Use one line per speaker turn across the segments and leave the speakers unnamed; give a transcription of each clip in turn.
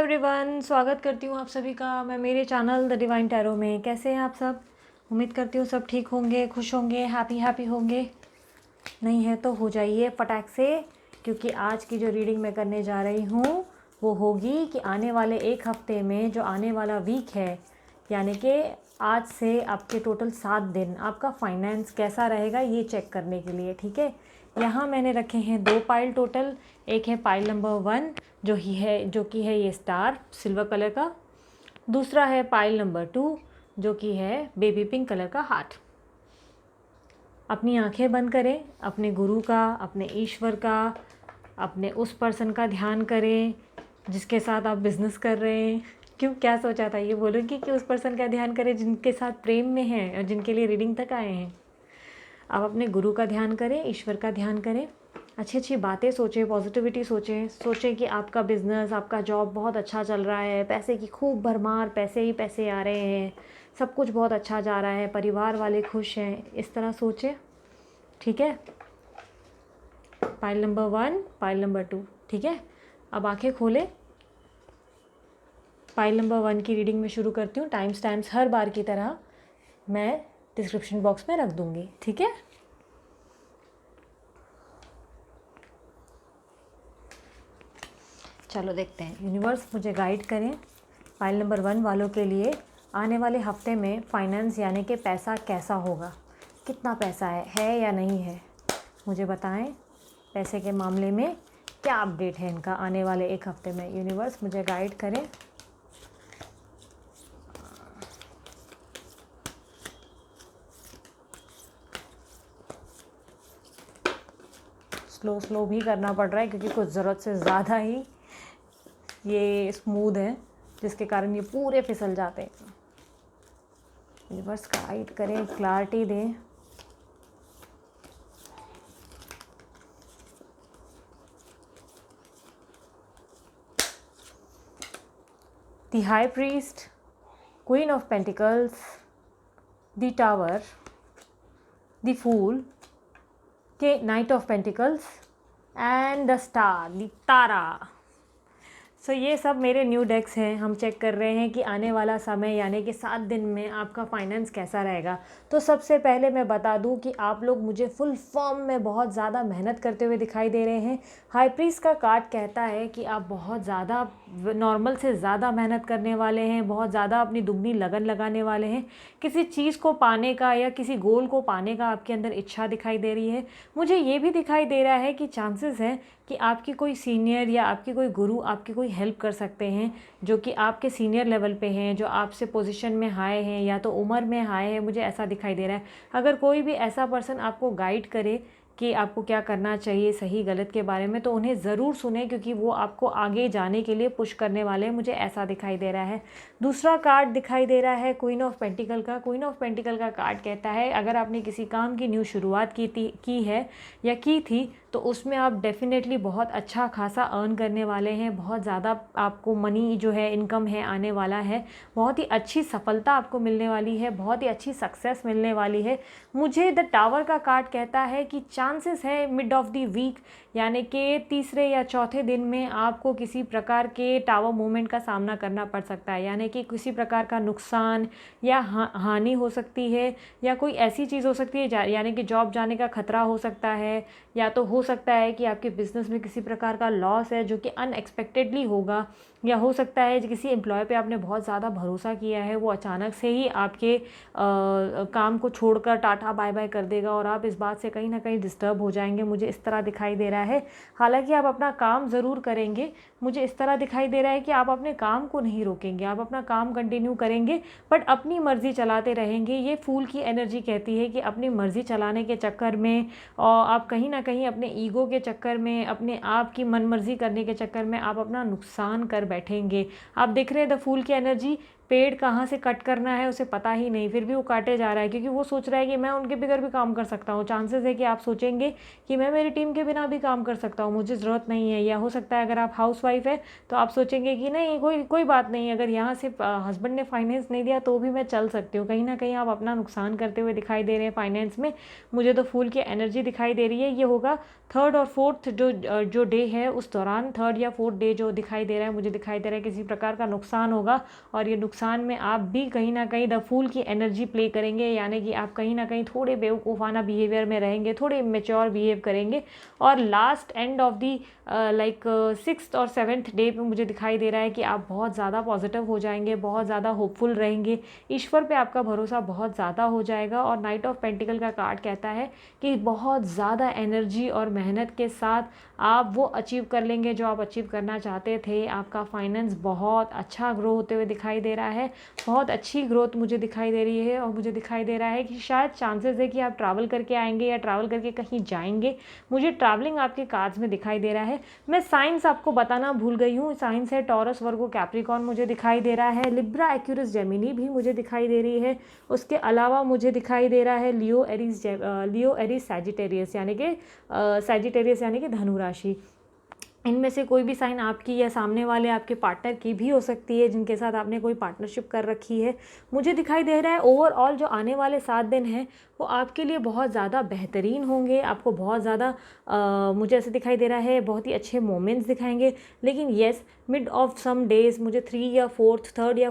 Everyone, स्वागत करती हूँ आप सभी का मैं मेरे चैनल द डिवाइन टैरो में। कैसे हैं आप सब? उम्मीद करती हूँ सब ठीक होंगे, खुश होंगे, हैप्पी होंगे। नहीं है तो हो जाइए फटाक से, क्योंकि आज की जो रीडिंग मैं करने जा रही हूँ वो होगी कि आने वाले एक हफ्ते में जो आने वाला वीक है, यानी कि आज से आपके टोटल 7 दिन आपका फाइनेंस कैसा रहेगा ये चेक करने के लिए। ठीक है, यहाँ मैंने रखे हैं 2 पाइल टोटल। एक है पाइल नंबर 1 जो कि है ये स्टार सिल्वर कलर का। दूसरा है पाइल नंबर 2 जो कि है बेबी पिंक कलर का हार्ट। अपनी आंखें बंद करें, अपने गुरु का, अपने ईश्वर का, अपने उस पर्सन का ध्यान करें जिसके साथ आप बिज़नेस कर रहे हैं। क्यों, क्या सोचा था? ये बोलूँगी कि उस पर्सन का ध्यान करें जिनके साथ प्रेम में हैं और जिनके लिए रीडिंग तक आए हैं। आप अपने गुरु का ध्यान करें, ईश्वर का ध्यान करें, अच्छी अच्छी बातें सोचें, पॉजिटिविटी सोचें कि आपका बिज़नेस, आपका जॉब बहुत अच्छा चल रहा है, पैसे की खूब भरमार, पैसे ही पैसे आ रहे हैं, सब कुछ बहुत अच्छा जा रहा है, परिवार वाले खुश हैं, इस तरह सोचें। ठीक है, पाइल नंबर 1, पाइल नंबर 2। ठीक है, अब आंखें खोलें। पाइल नंबर 1 की रीडिंग में शुरू करती हूँ। टाइम स्टैम्प्स हर बार की तरह मैं डिस्क्रिप्शन बॉक्स में रख दूँगी। ठीक है, चलो देखते हैं यूनिवर्स मुझे गाइड करें पाइल नंबर 1 वालों के लिए आने वाले हफ्ते में फाइनेंस यानी कि पैसा कैसा होगा, कितना पैसा है या नहीं है, मुझे बताएं। पैसे के मामले में क्या अपडेट है इनका आने वाले एक हफ्ते में। यूनिवर्स मुझे गाइड करें। स्लो भी करना पड़ रहा है क्योंकि कुछ ज़रूरत से ज़्यादा ही ये स्मूथ है, जिसके कारण ये पूरे फिसल जाते हैं। यूनिवर्स गाइड करें, क्लैरिटी दें। The high priest, queen of pentacles, the tower, the fool के knight of pentacles and the star, the तारा। सो ये सब मेरे न्यू डेक्स हैं। हम चेक कर रहे हैं कि आने वाला समय यानी कि 7 दिन में आपका फाइनेंस कैसा रहेगा। तो सबसे पहले मैं बता दूं कि आप लोग मुझे फुल फॉर्म में बहुत ज़्यादा मेहनत करते हुए दिखाई दे रहे हैं। हाई प्रीस्ट का कार्ड कहता है कि आप बहुत ज़्यादा नॉर्मल से ज़्यादा मेहनत करने वाले हैं, बहुत ज़्यादा अपनी दुगनी लगन लगाने वाले हैं। किसी चीज़ को पाने का या किसी गोल को पाने का आपके अंदर इच्छा दिखाई दे रही है। मुझे ये भी दिखाई दे रहा है कि चांसेस हैं कि आपकी कोई सीनियर या आपकी कोई गुरु आपकी कोई हेल्प कर सकते हैं, जो कि आपके सीनियर लेवल पे हैं, जो आपसे पोजीशन में हाई हैं या तो उम्र में हाई है। मुझे ऐसा दिखाई दे रहा है। अगर कोई भी ऐसा पर्सन आपको गाइड करे कि आपको क्या करना चाहिए सही गलत के बारे में, तो उन्हें ज़रूर सुने, क्योंकि वो आपको आगे जाने के लिए पुश करने वाले हैं। मुझे ऐसा दिखाई दे रहा है। दूसरा कार्ड दिखाई दे रहा है क्वीन ऑफ पेंटिकल का। क्वीन ऑफ पेंटिकल का कार्ड कहता है अगर आपने किसी काम की न्यू शुरुआत की है या की थी, तो उसमें आप डेफिनेटली बहुत अच्छा खासा अर्न करने वाले हैं। बहुत ज़्यादा आपको मनी जो है, इनकम है, आने वाला है। बहुत ही अच्छी सफलता आपको मिलने वाली है, बहुत ही अच्छी सक्सेस मिलने वाली है। मुझे द टावर का कार्ड कहता है कि चांसेस है मिड ऑफ द वीक यानी कि तीसरे या चौथे दिन में आपको किसी प्रकार के टावर मूवमेंट का सामना करना पड़ सकता है, यानी कि किसी प्रकार का नुकसान या हानि हो सकती है, या कोई ऐसी चीज़ हो सकती है यानी कि जॉब जाने का खतरा हो सकता है, या तो हो सकता है कि आपके बिज़नेस में किसी प्रकार का लॉस है जो कि अनएक्सपेक्टेडली होगा, या हो सकता है किसी एम्प्लॉय पे आपने बहुत ज़्यादा भरोसा किया है, वो अचानक से ही आपके काम को छोड़कर टाटा बाय बाय कर देगा और आप इस बात से कहीं ना कहीं डिस्टर्ब हो जाएंगे। मुझे इस तरह दिखाई दे रहा है। हालांकि आप अपना काम ज़रूर करेंगे। मुझे इस तरह दिखाई दे रहा है कि आप अपने काम को नहीं रोकेंगे, आप अपना काम कंटिन्यू करेंगे, बट अपनी मर्ज़ी चलाते रहेंगे। ये फूल की एनर्जी कहती है कि अपनी मर्ज़ी चलाने के चक्कर में और आप कहीं ना कहीं अपने ईगो के चक्कर में, अपने आप की मनमर्जी करने के चक्कर में आप अपना नुकसान कर बैठेंगे। आप देख रहे हैं द फूल की एनर्जी पेड़ कहाँ से कट करना है उसे पता ही नहीं, फिर भी वो काटे जा रहा है क्योंकि वो सोच रहा है कि मैं उनके बगैर भी काम कर सकता हूँ। चांसेस है कि आप सोचेंगे कि मैं मेरी टीम के बिना भी काम कर सकता हूँ, मुझे ज़रूरत नहीं है। या हो सकता है अगर आप हाउसवाइफ है तो आप सोचेंगे कि नहीं, कोई कोई बात नहीं, अगर यहाँ से हस्बैंड ने फाइनेंस नहीं दिया तो भी मैं चल सकती हूँ। कहीं ना कहीं आप अपना नुकसान करते हुए दिखाई दे रहे हैं फाइनेंस में। मुझे तो फूल की एनर्जी दिखाई दे रही है। ये होगा थर्ड और फोर्थ जो डे है उस दौरान, थर्ड या फोर्थ डे जो दिखाई दे रहा है, मुझे दिखाई दे रहा है किसी प्रकार का नुकसान होगा। और ये नुकसान में आप भी कहीं ना कहीं द फूल की एनर्जी प्ले करेंगे, यानी कि आप कहीं ना कहीं थोड़े बेवकूफ़ाना बिहेवियर में रहेंगे, थोड़े मेच्योर बिहेव करेंगे। और last end of the like 6th और 7th डे पे मुझे दिखाई दे रहा है कि आप बहुत ज़्यादा पॉजिटिव हो जाएंगे, बहुत ज़्यादा होपफुल रहेंगे, ईश्वर पे आपका भरोसा बहुत ज़्यादा हो जाएगा। और नाइट ऑफ पेंटिकल का कार्ड कहता है कि बहुत ज़्यादा एनर्जी और मेहनत के साथ आप वो अचीव कर लेंगे जो आप अचीव करना चाहते थे। आपका फाइनेंस बहुत अच्छा ग्रो होते हुए दिखाई दे रहा है, बहुत अच्छी ग्रोथ मुझे दिखाई दे रही है। और मुझे दिखाई दे रहा है कि शायद चांसेस है कि आप ट्रैवल करके आएंगे या ट्रैवल करके कहीं जाएंगे। मुझे ट्रैवलिंग आपके कार्ड्स में दिखाई दे रहा है। मैं साइंस आपको बताना भूल गई हूँ, साइंस है टॉरस, वर्गो, कैप्रिकॉर्न मुझे दिखाई दे रहा है। लिब्रा, एक्यूरिस, जेमिनी भी मुझे दिखाई दे रही है। उसके अलावा मुझे दिखाई दे रहा है लियो, एरीज, सैजिटेरियस यानी कि धनु राशि। इनमें से कोई भी साइन आपकी या सामने वाले आपके पार्टनर की भी हो सकती है, जिनके साथ आपने कोई पार्टनरशिप कर रखी है। मुझे दिखाई दे रहा है ओवरऑल जो आने वाले 7 दिन हैं वो आपके लिए बहुत ज़्यादा बेहतरीन होंगे। आपको बहुत ज़्यादा मुझे ऐसे दिखाई दे रहा है बहुत ही अच्छे मोमेंट्स दिखाएंगे। लेकिन yes, mid of some days मुझे 3rd या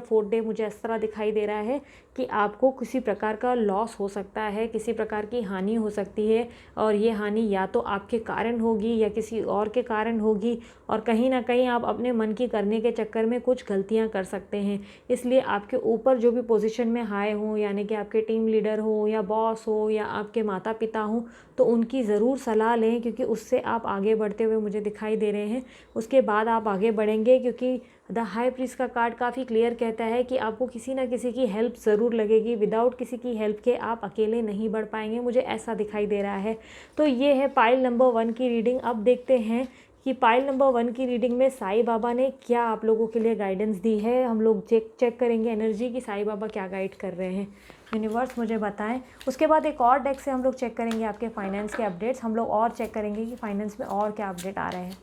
4th डे मुझे इस तरह दिखाई दे रहा है कि आपको किसी प्रकार का लॉस हो सकता है, किसी प्रकार की हानि हो सकती है। और ये हानि या तो आपके कारण होगी या किसी और के कारण होगी। और कहीं ना कहीं आप अपने मन की करने के चक्कर में कुछ गलतियां कर सकते हैं। इसलिए आपके ऊपर जो भी पोजीशन में हाई हों, यानी कि आपके टीम लीडर हो या बॉस हो या आपके माता पिता हों, तो उनकी ज़रूर सलाह लें, क्योंकि उससे आप आगे बढ़ते हुए मुझे दिखाई दे रहे हैं। उसके बाद आप आगे बढ़ेंगे, क्योंकि द हाई प्रीस्ट का कार्ड काफ़ी क्लियर कहता है कि आपको किसी ना किसी की हेल्प ज़रूर लगेगी। विदाउट किसी की हेल्प के आप अकेले नहीं बढ़ पाएंगे, मुझे ऐसा दिखाई दे रहा है। तो ये है पाइल नंबर 1 की रीडिंग। अब देखते हैं कि पाइल नंबर 1 की रीडिंग में साईं बाबा ने क्या आप लोगों के लिए गाइडेंस दी है। हम लोग चेक करेंगे एनर्जी की साईं बाबा क्या गाइड कर रहे हैं, यूनिवर्स मुझे बताएं। उसके बाद एक और डेक से हम लोग चेक करेंगे आपके फाइनेंस के अपडेट्स। हम लोग और चेक करेंगे कि फाइनेंस में और क्या अपडेट आ रहे हैं।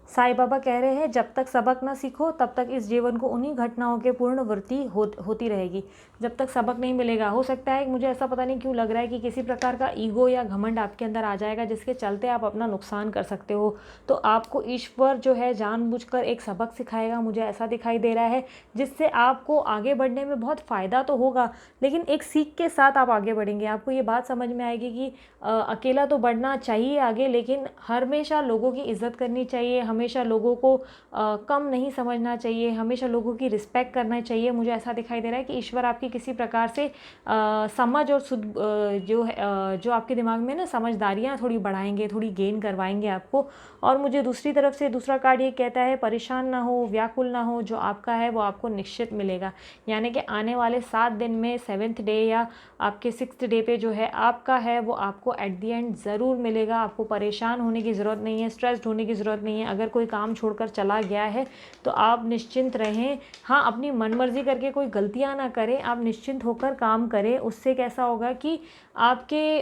साईं बाबा कह रहे हैं जब तक सबक ना सीखो तब तक इस जीवन को उन्हीं घटनाओं के पूर्णवृत्ति होती रहेगी। जब तक सबक नहीं मिलेगा, हो सकता है मुझे ऐसा पता नहीं क्यों लग रहा है कि किसी प्रकार का ईगो या घमंड आपके अंदर आ जाएगा, जिसके चलते आप अपना नुकसान कर सकते हो। तो आपको ईश्वर जो है जानबूझकर एक सबक सिखाएगा, मुझे ऐसा दिखाई दे रहा है, जिससे आपको आगे बढ़ने में बहुत फ़ायदा तो होगा, लेकिन एक सीख के साथ आप आगे बढ़ेंगे। आपको ये बात समझ में आएगी कि अकेला तो बढ़ना चाहिए आगे, लेकिन हमेशा लोगों की इज्जत करनी चाहिए, हमेशा लोगों को कम नहीं समझना चाहिए, हमेशा लोगों की रिस्पेक्ट करना चाहिए। मुझे ऐसा दिखाई दे रहा है कि ईश्वर आपकी किसी प्रकार से समझ और जो आपके दिमाग में ना समझदारियाँ थोड़ी बढ़ाएंगे, थोड़ी गेन करवाएंगे आपको। और मुझे दूसरी तरफ से दूसरा कार्ड ये कहता है परेशान ना हो, व्याकुल ना हो, जो आपका है वो आपको निश्चित मिलेगा। यानी कि आने वाले 7 दिन में 7th डे या आपके 6th डे पे जो है आपका है वो आपको एट दी एंड ज़रूर मिलेगा। आपको परेशान होने की ज़रूरत नहीं है, स्ट्रेस्ड होने की ज़रूरत नहीं है। अगर कोई काम छोड़कर चला गया है तो आप निश्चिंत रहें। हाँ, अपनी मनमर्जी करके कोई गलतियाँ ना करें, आप निश्चिंत होकर काम करें। उससे कैसा होगा कि आपके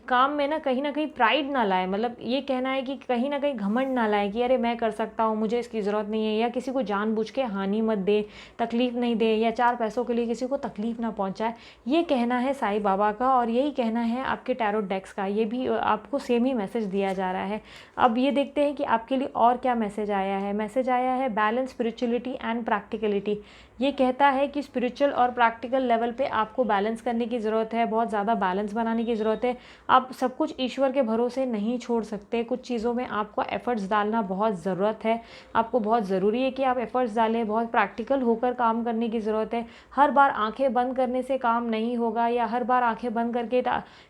काम में ना कहीं प्राइड ना लाए, मतलब ये कहना है कि कहीं ना कहीं घमंड ना लाए कि अरे मैं कर सकता हूँ, मुझे इसकी ज़रूरत नहीं है, या किसी को जानबूझ के हानि मत दे, तकलीफ़ नहीं दे, या 4 पैसों के लिए किसी को तकलीफ़ ना पहुँचाए। ये कहना है साईं बाबा का, और यही कहना है आपके टैरोट डेक्स का। ये भी आपको सेम ही मैसेज दिया जा रहा है। अब ये देखते हैं कि आपके लिए और क्या मैसेज आया है। मैसेज आया है बैलेंस, स्पिरिचुअलिटी एंड प्रैक्टिकलिटी। ये कहता है कि स्पिरिचुअल और प्रैक्टिकल लेवल पे आपको बैलेंस करने की ज़रूरत है, बहुत ज़्यादा बैलेंस बनाने की ज़रूरत है। आप सब कुछ ईश्वर के भरोसे नहीं छोड़ सकते, कुछ चीज़ों में आपको एफ़र्ट्स डालना बहुत ज़रूरत है। आपको बहुत ज़रूरी है कि आप एफ़र्ट्स डालें, बहुत प्रैक्टिकल होकर काम करने की ज़रूरत है। हर बार आंखें बंद करने से काम नहीं होगा, या हर बार आंखें बंद करके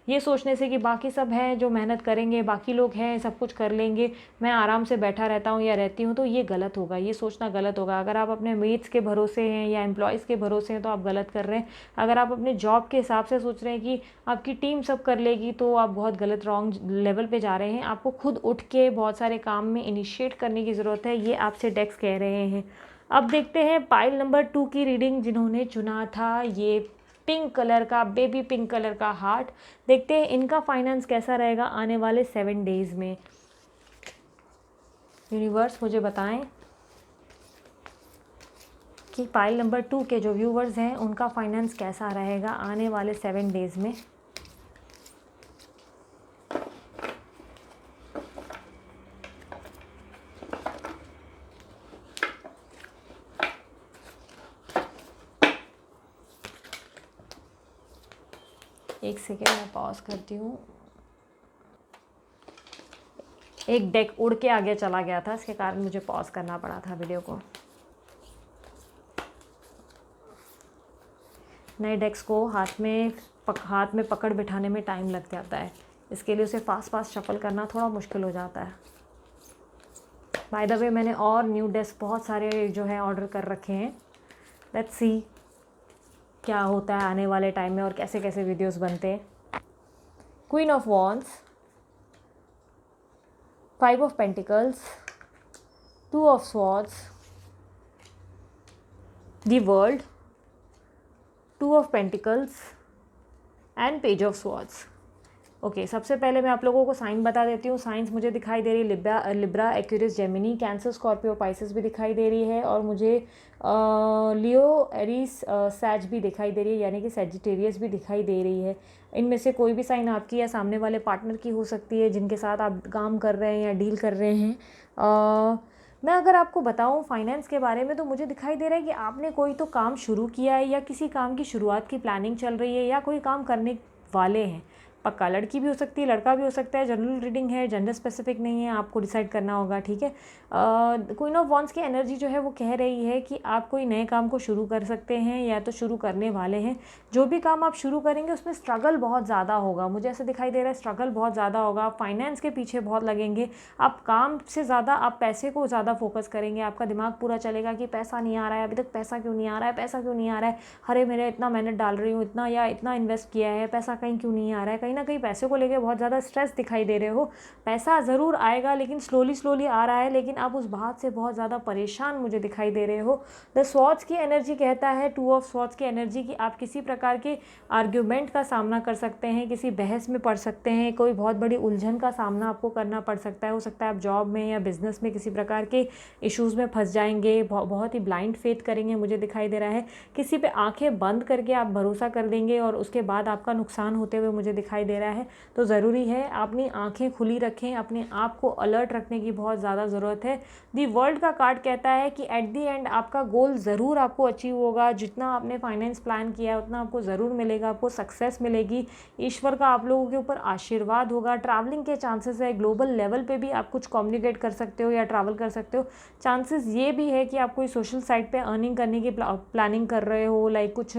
ये सोचने से कि बाकी सब हैं जो मेहनत करेंगे, बाकी लोग हैं सब कुछ कर लेंगे, मैं आराम से बैठा रहता हूँ या रहती हूँ, तो ये गलत होगा, ये सोचना गलत होगा। अगर आप अपने मेट्स के भरोसे हैं हैं या एम्प्लॉयज़ के भरोसे हैं तो आप गलत कर रहे हैं। अगर आप अपने जॉब के हिसाब से सोच रहे हैं कि आपकी टीम सब कर लेगी तो आप बहुत गलत रॉन्ग लेवल पे जा रहे हैं। आपको खुद उठ के बहुत सारे काम में इनिशिएट करने की ज़रूरत है, ये आपसे डेक्स कह रहे हैं। अब देखते हैं पाइल नंबर 2 की रीडिंग जिन्होंने चुना था, ये पिंक कलर का, बेबी पिंक कलर का हार्ट। देखते हैं इनका फाइनेंस कैसा रहेगा आने वाले 7 डेज़ में। यूनिवर्स मुझे बताएं कि पाइल नंबर 2 के जो व्यूवर्स हैं उनका फाइनेंस कैसा रहेगा आने वाले 7 डेज़ में। एक सेकेंड मैं पॉज करती हूँ। एक डेक उड़ के आगे चला गया था, इसके कारण मुझे पॉज करना पड़ा था वीडियो को। नए डेक्स को हाथ में पकड़ बिठाने में टाइम लग जाता है, इसके लिए उसे फास्ट शफल करना थोड़ा मुश्किल हो जाता है। बाय द वे मैंने और न्यू डेस्क बहुत सारे जो है ऑर्डर कर रखे हैं। लेट्स सी क्या होता है आने वाले टाइम में और कैसे कैसे वीडियोस बनते हैं। Queen of wands, 5 of pentacles, 2 of swords, the world, 2 of pentacles and page of swords. Okay, सबसे पहले मैं आप लोगों को साइन बता देती हूँ। साइंस मुझे दिखाई दे रही है Libra, Aquarius, Gemini, cancer, Scorpio, Pisces भी दिखाई दे रही है और मुझे लियो, एरीज, सैज भी दिखाई दे रही है, यानी कि सेजिटेरियस भी दिखाई दे रही है। इनमें से कोई भी साइन आपकी या सामने वाले पार्टनर की हो सकती है जिनके साथ आप काम कर रहे हैं या डील कर रहे हैं। मैं अगर आपको बताऊं फाइनेंस के बारे में तो मुझे दिखाई दे रहा है कि आपने कोई तो काम शुरू किया है या किसी काम की शुरुआत की प्लानिंग चल रही है या कोई काम करने वाले हैं। पक्का लड़की भी हो सकती है, लड़का भी हो सकता है। जनरल रीडिंग है, जेंडर स्पेसिफिक नहीं है, आपको डिसाइड करना होगा, ठीक है। क्वीन ऑफ वॉन्ड्स की एनर्जी जो है वो कह रही है कि आप कोई नए काम को शुरू कर सकते हैं या तो शुरू करने वाले हैं। जो भी काम आप शुरू करेंगे उसमें स्ट्रगल बहुत ज़्यादा होगा, मुझे ऐसा दिखाई दे रहा है। स्ट्रगल बहुत ज़्यादा होगा, आप फाइनेंस के पीछे बहुत लगेंगे। आप काम से ज़्यादा आप पैसे को ज़्यादा फोकस करेंगे। आपका दिमाग पूरा चलेगा कि पैसा नहीं आ रहा है, अभी तक पैसा क्यों नहीं आ रहा है, पैसा क्यों नहीं आ रहा है, अरे मेरे इतना मेहनत डाल रही हूँ, इतना या इतना इन्वेस्ट किया है, पैसा कहीं क्यों नहीं आ रहा है। कहीं ना कहीं पैसे को लेके बहुत ज़्यादा स्ट्रेस दिखाई दे रहे हो। पैसा ज़रूर आएगा लेकिन स्लोली आ रहा है, लेकिन आप उस बात से बहुत ज़्यादा परेशान मुझे दिखाई दे रहे हो। द स्वॉर्ड्स की एनर्जी कहता है, 2 ऑफ स्वॉर्ड्स की एनर्जी कि आप किसी प्रकार के आर्ग्यूमेंट का सामना कर सकते हैं, किसी बहस में पड़ सकते हैं, कोई बहुत बड़ी उलझन का सामना आपको करना पड़ सकता है। हो सकता है आप जॉब में या बिजनेस में किसी प्रकार के इश्यूज़ में फंस जाएंगे, बहुत ही ब्लाइंड फेथ करेंगे, मुझे दिखाई दे रहा है। किसी पे आंखें बंद करके आप भरोसा कर देंगे और उसके बाद आपका नुकसान होते हुए मुझे दिखाई दे रहा है। तो ज़रूरी है अपनी आंखें खुली रखें, अपने आप को अलर्ट रखने की बहुत ज़्यादा ज़रूरत है। दी वर्ल्ड का कार्ड कहता है कि एट दी एंड आपका गोल ज़रूर आपको अचीव होगा। जितना आपने फाइनेंस प्लान किया है उतना आपको ज़रूर मिलेगा, आपको सक्सेस मिलेगी। ईश्वर का आप लोगों के ऊपर आशीर्वाद होगा। ट्रैवलिंग के चांसेस है, ग्लोबल लेवल पे भी आप कुछ कम्युनिकेट कर सकते हो या ट्रैवल कर सकते हो। चांसेस ये भी है कि आप कोई सोशल साइट पे अर्निंग करने की प्लानिंग कर रहे हो, लाइक कुछ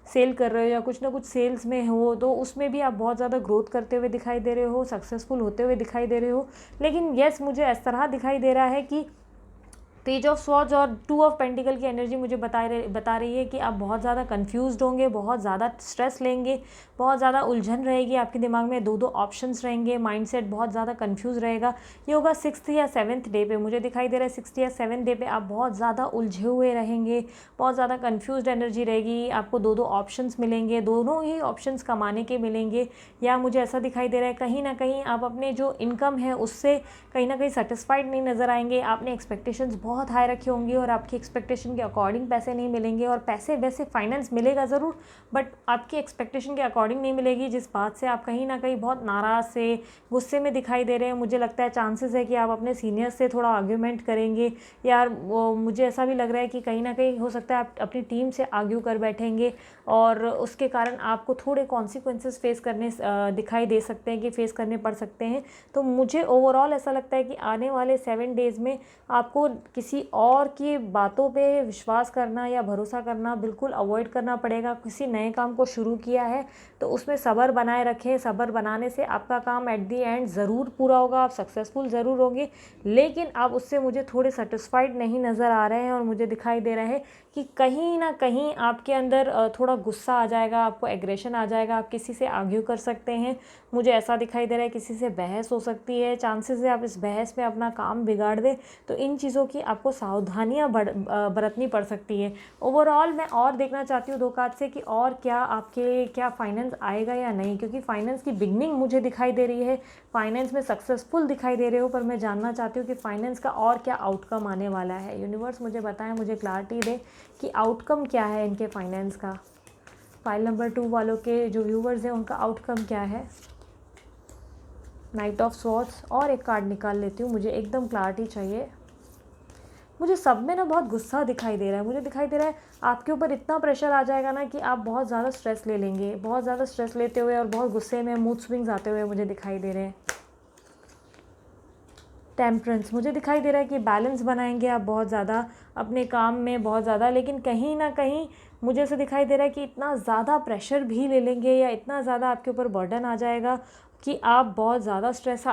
सेल कर रहे हो या कुछ ना कुछ सेल्स में हो, तो उसमें भी आप बहुत ज़्यादा ग्रोथ करते हुए दिखाई दे रहे हो, सक्सेसफुल होते हुए दिखाई दे रहे हो। लेकिन यस, मुझे इस तरह दिखाई दे रहा है कि पेज ऑफ स्वॉर्ड्स और 2 ऑफ पेंटिकल की एनर्जी मुझे बता रही है कि आप बहुत ज़्यादा कंफ्यूज्ड होंगे, बहुत ज़्यादा स्ट्रेस लेंगे, बहुत ज़्यादा उलझन रहेगी आपके दिमाग में, 2 ऑप्शंस रहेंगे, माइंडसेट बहुत ज़्यादा कंफ्यूज रहेगा। ये होगा 6th या 7th डे पे, मुझे दिखाई दे रहा है 6th या 7th डे पे आप बहुत ज़्यादा उलझे हुए रहेंगे, बहुत ज़्यादा कंफ्यूज्ड एनर्जी रहेगी। आपको 2 ऑप्शंस मिलेंगे, दोनों ही ऑप्शंस कमाने के मिलेंगे। या मुझे ऐसा दिखाई दे रहा है कहीं ना कहीं आप अपने जो इनकम है उससे कहीं ना कहीं सेटिस्फाइड नहीं नज़र आएंगे। आपने एक्सपेक्टेशंस बहुत हाई रखी होंगी और आपकी एक्सपेक्टेशन के अकॉर्डिंग पैसे नहीं मिलेंगे। और पैसे वैसे फाइनेंस मिलेगा ज़रूर, बट आपकी एक्सपेक्टेशन के अकॉर्डिंग नहीं मिलेगी, जिस बात से आप कहीं ना कहीं बहुत नाराज़ से गुस्से में दिखाई दे रहे हैं। मुझे लगता है चांसेस है कि आप अपने सीनियर्स से थोड़ा आर्ग्यूमेंट करेंगे। यार मुझे ऐसा भी लग रहा है कि कहीं ना कहीं हो सकता है आप अपनी टीम से आर्ग्यू कर बैठेंगे और उसके कारण आपको थोड़े कॉन्सिक्वेंसेस फेस करने दिखाई दे सकते हैं, कि फेस करने पड़ सकते हैं। तो मुझे ओवरऑल ऐसा लगता है कि आने वाले 7 डेज़ में आपको किसी किसी और की बातों पे विश्वास करना या भरोसा करना बिल्कुल अवॉइड करना पड़ेगा। किसी नए काम को शुरू किया है तो उसमें सब्र बनाए रखें। सब्र बनाने से आपका काम एट दी एंड ज़रूर पूरा होगा, आप सक्सेसफुल ज़रूर होंगे, लेकिन आप उससे मुझे थोड़े सेटिस्फाइड नहीं नज़र आ रहे हैं और मुझे दिखाई दे रहा है कि कहीं ना कहीं आपके अंदर थोड़ा गुस्सा आ जाएगा, आपको एग्रेशन आ जाएगा, आप किसी से आर्ग्यू कर सकते हैं। मुझे ऐसा दिखाई दे रहा है किसी से बहस हो सकती है, चांसेस है आप इस बहस में अपना काम बिगाड़ दें। तो इन चीज़ों की आपको सावधानियां बरतनी पड़ सकती है। ओवरऑल मैं और देखना चाहती हूँ 2 कार्ड से कि और क्या आपके क्या फाइनेंस आएगा या नहीं, क्योंकि फाइनेंस की बिगनिंग मुझे दिखाई दे रही है, फाइनेंस में सक्सेसफुल दिखाई दे रहे हो, पर मैं जानना चाहती हूँ कि फाइनेंस का और क्या आउटकम आने वाला है। यूनिवर्स मुझे बताएं, मुझे क्लैरिटी दे कि आउटकम क्या है इनके फाइनेंस का। फाइल नंबर 2 वालों के जो व्यूवर्स हैं उनका आउटकम क्या है। नाइट ऑफ स्वॉर्ड्स और एक कार्ड निकाल लेती हूँ, मुझे एकदम क्लैरिटी चाहिए। मुझे सब में ना बहुत गुस्सा दिखाई दे रहा है, मुझे दिखाई दे रहा है आपके ऊपर इतना प्रेशर आ जाएगा ना कि आप बहुत ज़्यादा स्ट्रेस ले लेंगे, बहुत ज़्यादा स्ट्रेस लेते हुए और बहुत गुस्से में मूड स्विंग्स आते हुए मुझे दिखाई दे रहे हैं। टेम्परेंस मुझे दिखाई दे रहा है कि बैलेंस बनाएंगे आप बहुत ज़्यादा अपने काम में, बहुत ज़्यादा, लेकिन कहीं ना कहीं मुझे ऐसा दिखाई दे रहा है कि इतना ज़्यादा प्रेशर भी ले लेंगे या इतना ज़्यादा आपके ऊपर बर्डन आ जाएगा कि आप बहुत ज़्यादा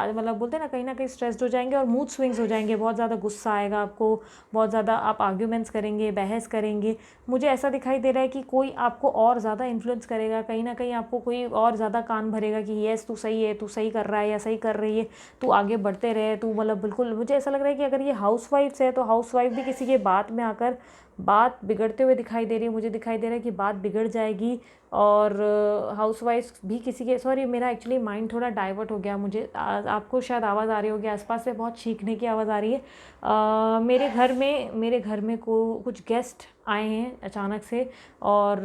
मतलब बोलते हैं ना कहीं स्ट्रेस्ड हो जाएंगे और मूड स्विंग्स हो जाएंगे, बहुत ज़्यादा गुस्सा आएगा आपको, बहुत ज़्यादा आप आर्ग्यूमेंट्स करेंगे, बहस करेंगे। मुझे ऐसा दिखाई दे रहा है कि कोई आपको और ज़्यादा इन्फ्लुएंस करेगा, कहीं ना कहीं आपको कोई और ज़्यादा कान भरेगा कि येस तू सही है, तू सही कर रहा है या सही कर रही है, तू आगे बढ़ते रहे, तू मतलब बिल्कुल। मुझे ऐसा लग रहा है कि अगर ये हाउसवाइफ्स है तो हाउसवाइफ भी किसी के बात में आकर बात बिगड़ते हुए दिखाई दे रही है। मुझे दिखाई दे रहा है कि बात बिगड़ जाएगी और हाउसवाइफ्स भी किसी के, सॉरी मेरा एक्चुअली माइंड थोड़ा डाइवर्ट हो गया। मुझे आपको शायद आवाज़ आ रही होगी, आसपास से बहुत चीखने की आवाज़ आ रही है। मेरे घर में कुछ गेस्ट आए हैं अचानक से और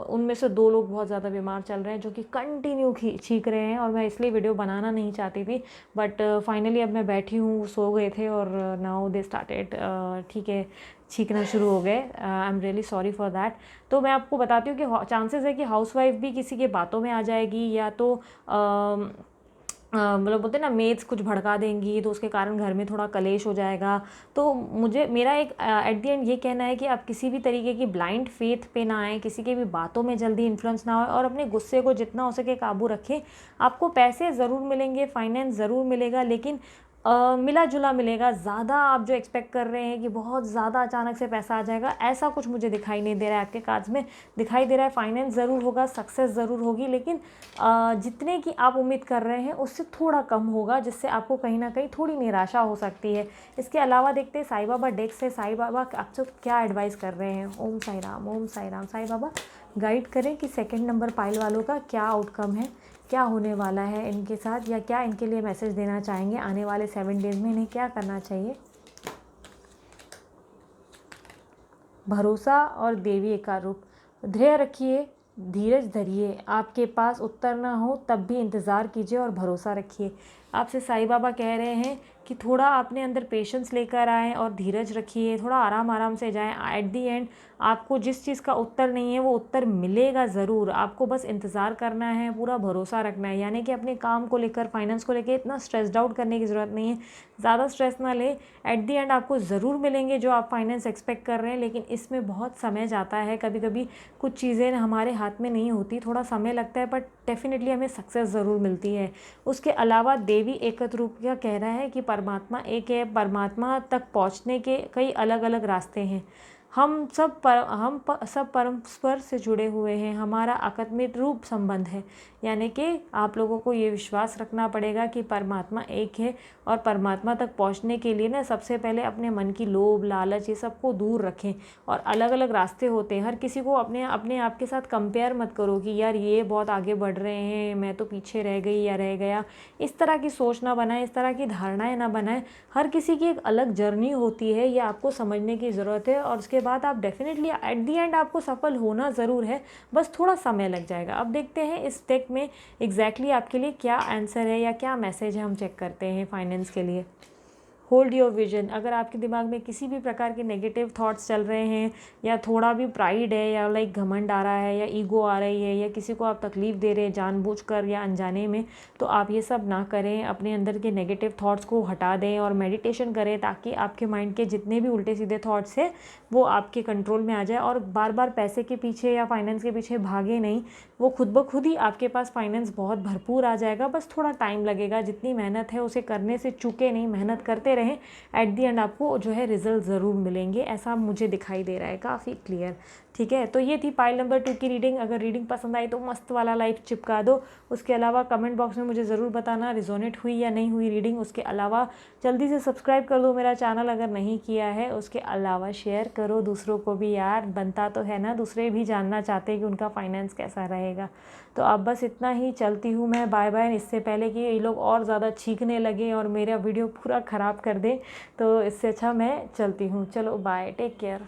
उनमें से 2 लोग बहुत ज़्यादा बीमार चल रहे हैं जो कि कंटिन्यू चीख रहे हैं और मैं इसलिए वीडियो बनाना नहीं चाहती थी, बट फाइनली अब मैं बैठी हूँ, सो गए थे और नाउ दे स्टार्टेड, ठीक है, छींकना शुरू हो गए। I am really sorry for that. तो मैं आपको बताती हूँ कि चांसेस है कि हाउसवाइफ भी किसी के बातों में आ जाएगी या तो मतलब बोलते हैं ना मेड्स कुछ भड़का देंगी तो उसके कारण घर में थोड़ा कलेश हो जाएगा। तो मेरा एक एट द एंड ये कहना है कि आप किसी भी तरीके की ब्लाइंड फेथ पे ना आएँ, किसी के भी बातों में जल्दी इन्फ्लुएंस ना हो और अपने गुस्से को जितना हो सके काबू रखें। आपको पैसे ज़रूर मिलेंगे, फाइनेंस ज़रूर मिलेगा, लेकिन मिला जुला मिलेगा। ज़्यादा आप जो एक्सपेक्ट कर रहे हैं कि बहुत ज़्यादा अचानक से पैसा आ जाएगा, ऐसा कुछ मुझे दिखाई नहीं दे रहा है। आपके कार्ड्स में दिखाई दे रहा है फाइनेंस ज़रूर होगा, सक्सेस ज़रूर होगी, लेकिन जितने की आप उम्मीद कर रहे हैं उससे थोड़ा कम होगा, जिससे आपको कहीं ना कहीं थोड़ी निराशा हो सकती है। इसके अलावा देखते हैं साईं बाबा डेक से साईं बाबा आपसे क्या एडवाइस कर रहे हैं। ओम साई राम, ओम साई राम। साईं बाबा गाइड करें कि सेकंड नंबर पाइल वालों का क्या आउटकम है, क्या होने वाला है इनके साथ, या क्या इनके लिए मैसेज देना चाहेंगे आने वाले 7 डेज़ में, इन्हें क्या करना चाहिए। भरोसा और देवी का रूप। धैर्य रखिए, धीरज धरिए, आपके पास उत्तर ना हो तब भी इंतज़ार कीजिए और भरोसा रखिए। आपसे साईं बाबा कह रहे हैं कि थोड़ा अपने अंदर पेशेंस लेकर आएँ और धीरज रखिए, थोड़ा आराम आराम से जाएं। एट दी एंड आपको जिस चीज़ का उत्तर नहीं है वो उत्तर मिलेगा ज़रूर, आपको बस इंतज़ार करना है, पूरा भरोसा रखना है। यानी कि अपने काम को लेकर, फाइनेंस को लेकर इतना स्ट्रेस्ड आउट करने की ज़रूरत नहीं है, ज़्यादा स्ट्रेस ना ले। एट दी एंड आपको ज़रूर मिलेंगे जो आप फाइनेंस एक्सपेक्ट कर रहे हैं, लेकिन इसमें बहुत समय जाता है। कभी कभी कुछ चीज़ें हमारे हाथ में नहीं होती, थोड़ा समय लगता है, बट डेफिनेटली हमें सक्सेस ज़रूर मिलती है। उसके अलावा देवी एकत्र रूप का कह रहा है कि परमात्मा एक है, परमात्मा तक पहुंचने के कई अलग अलग रास्ते हैं। हम सब परस्पर से जुड़े हुए हैं, हमारा आकस्मिक रूप संबंध है। यानी कि आप लोगों को ये विश्वास रखना पड़ेगा कि परमात्मा एक है और परमात्मा तक पहुंचने के लिए ना सबसे पहले अपने मन की लोभ लालच ये सब को दूर रखें। और अलग अलग रास्ते होते हैं, हर किसी को अपने आप के साथ कंपेयर मत करो कि यार ये बहुत आगे बढ़ रहे हैं, मैं तो पीछे रह गई या रह गया। इस तरह की सोच ना बनाएं, इस तरह की धारणाएं ना बनाएं। हर किसी की एक अलग जर्नी होती है, ये आपको समझने की ज़रूरत है और उसके बाद आप डेफिनेटली एट दी एंड आपको सफल होना ज़रूर है, बस थोड़ा समय लग जाएगा। अब देखते हैं इस डेक में एग्जैक्टली आपके लिए क्या आंसर है या क्या मैसेज है, हम चेक करते हैं फाइनेंस के लिए। Hold your vision. अगर आपके दिमाग में किसी भी प्रकार के नेगेटिव थॉट्स चल रहे हैं या थोड़ा भी प्राइड है या लाइक घमंड आ रहा है या ईगो आ रही है या किसी को आप तकलीफ़ दे रहे हैं जानबूझकर या अनजाने में, तो आप ये सब ना करें। अपने अंदर के नेगेटिव थॉट्स को हटा दें और मेडिटेशन करें ताकि आपके माइंड के जितने भी उल्टे सीधे थॉट्स हैं वो आपके कंट्रोल में आ जाए। और बार बार पैसे के पीछे या फाइनेंस के पीछे भागे नहीं, वो खुद ब खुद ही आपके पास फाइनेंस बहुत भरपूर आ जाएगा। बस थोड़ा टाइम लगेगा। जितनी मेहनत है उसे करने से चूके नहीं, मेहनत करते रहें। एट दी एंड आपको जो है रिजल्ट ज़रूर मिलेंगे, ऐसा मुझे दिखाई दे रहा है काफ़ी क्लियर। ठीक है, तो ये थी पाइल नंबर 2 की रीडिंग। अगर रीडिंग पसंद आई तो मस्त वाला लाइक चिपका दो। उसके अलावा कमेंट बॉक्स में मुझे ज़रूर बताना रिजोनेट हुई या नहीं हुई रीडिंग। उसके अलावा जल्दी से सब्सक्राइब कर दो मेरा चैनल अगर नहीं किया है। उसके अलावा शेयर करो दूसरों को भी, यार बनता तो है ना, दूसरे भी जानना चाहते हैं कि उनका फाइनेंस कैसा रहेगा। तो अब बस इतना ही, चलती हूँ मैं, बाय बाय। इससे पहले कि ये लोग और ज़्यादा छींकने लगे और मेरा वीडियो पूरा ख़राब कर दे, तो इससे अच्छा मैं चलती हूँ। चलो बाय, टेक केयर।